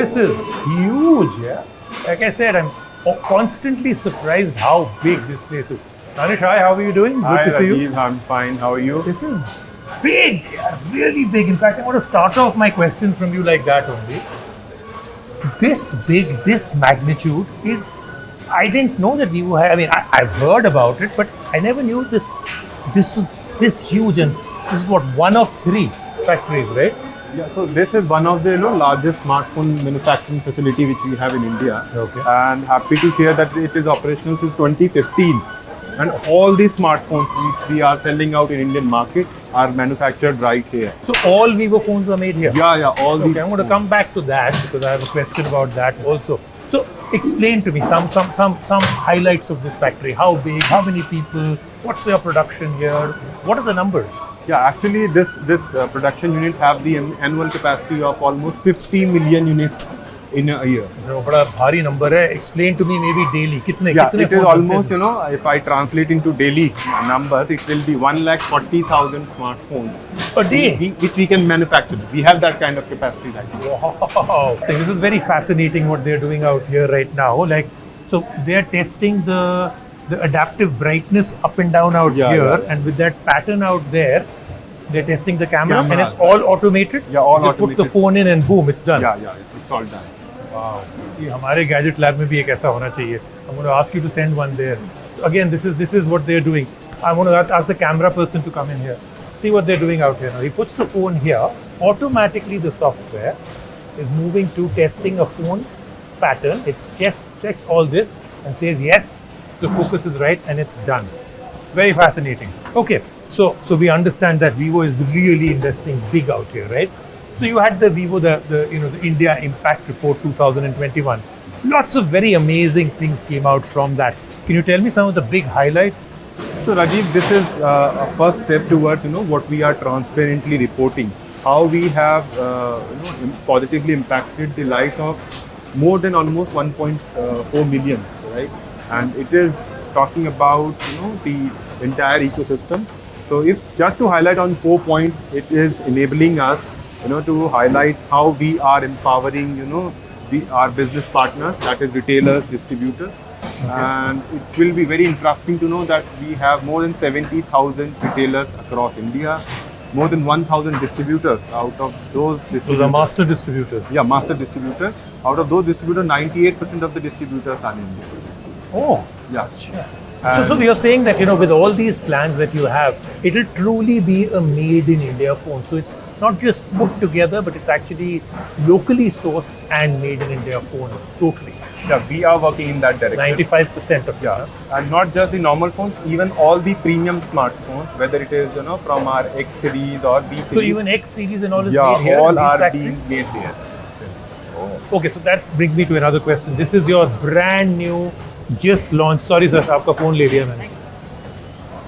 This is huge, yeah. Like I said, I'm constantly surprised how big this place is. Danish, hi, how are you doing? Good Hi, to see you. Rajiv, I'm fine. How are you? This is big, yeah, really big. In fact, I want to start off my questions from you like that only. This big, this magnitude is, I didn't know that Vivo had, I mean, I've heard about it, but I never knew this was this huge, and this is what, one of 3 factories, right? Yeah, so this is one of the largest smartphone manufacturing facility which we have in India. Okay. And happy to share that it is operational since 2015. And all these smartphones which we are selling out in Indian market are manufactured right here. So all Vivo phones are made here? Yeah, all these. Okay, I'm going to come back to that because I have a question about that also. So explain to me some highlights of this factory. How big? How many people? What's your production here? What are the numbers? Yeah, actually this production unit have the annual capacity of almost 50 million units in a year. So, बड़ा भारी number है. Explain to me maybe daily. कितने It is almost, if I translate into daily numbers, it will be 140,000 smartphones a day, which we can manufacture. We have that kind of capacity right now. Wow! This is very fascinating what they're doing out here right now. Like, so they're testing the adaptive brightness up and down out here, and with that pattern out there, they're testing the camera, and it's all automated. Yeah, all you automated. Put the phone in and boom, it's done. Yeah, it's all done. Wow. ये हमारे gadget lab में भी एक ऐसा होना चाहिए. I'm going to ask you to send one there. So again, this is what they're doing. I want to ask the camera person to come in here. See what they're doing out here now. He puts the phone here. Automatically, the software is moving to testing a phone pattern. It checks all this and says yes, the focus is right, and it's done. Very fascinating. Okay, so we understand that Vivo is really investing big out here, right? So you had the Vivo, the India Impact Report 2021. Lots of very amazing things came out from that. Can you tell me some of the big highlights? So Rajiv, this is a first step towards what we are transparently reporting. How we have positively impacted the life of more than almost 1.4 million, right? And it is talking about the entire ecosystem. So if just to highlight on 4 points, it is enabling us to highlight how we are empowering our business partners, that is retailers, distributors. Okay. And it will be very interesting to know that we have more than 70,000 retailers across India, more than 1,000 distributors. Out of those distributors, those are master distributors. Yeah, master distributors. Out of those distributors, 98% of the distributors are Indian. Oh, yeah. So you're saying that with all these plans that you have, it will truly be a made in India phone. So it's not just put together, but it's actually locally sourced and made in India phone. Totally. Yeah, we are working in that direction. 95% of and not just the normal phones, even all the premium smartphones, whether it is from our X series or B series. So even X series and all is made here. All are being made here. Oh. Okay, so that brings me to another question. This is your brand new, just launched. Sorry, sir, आपका phone ले लिया मैंने.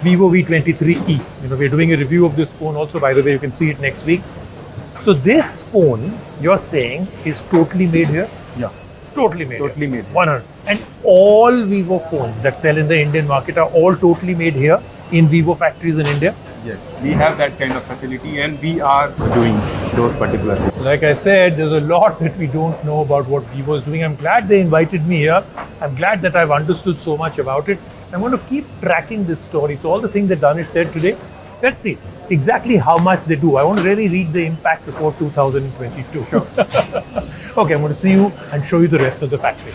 Vivo V23e. We're doing a review of this phone also. By the way, you can see it next week. So this phone, you're saying, is totally made here? Yeah. Totally made. Totally made. 100. And all Vivo phones that sell in the Indian market are all totally made here in Vivo factories in India? Yes. We have that kind of facility, and we are doing those particular things. Like I said, there's a lot that we don't know about what Vivo is doing. I'm glad they invited me here. I'm glad that I've understood so much about it. I'm going to keep tracking this story. So all the things that Danish said today, let's see exactly how much they do. I want to really read the Impact Report 2022. Sure. Okay, I'm going to see you and show you the rest of the factory.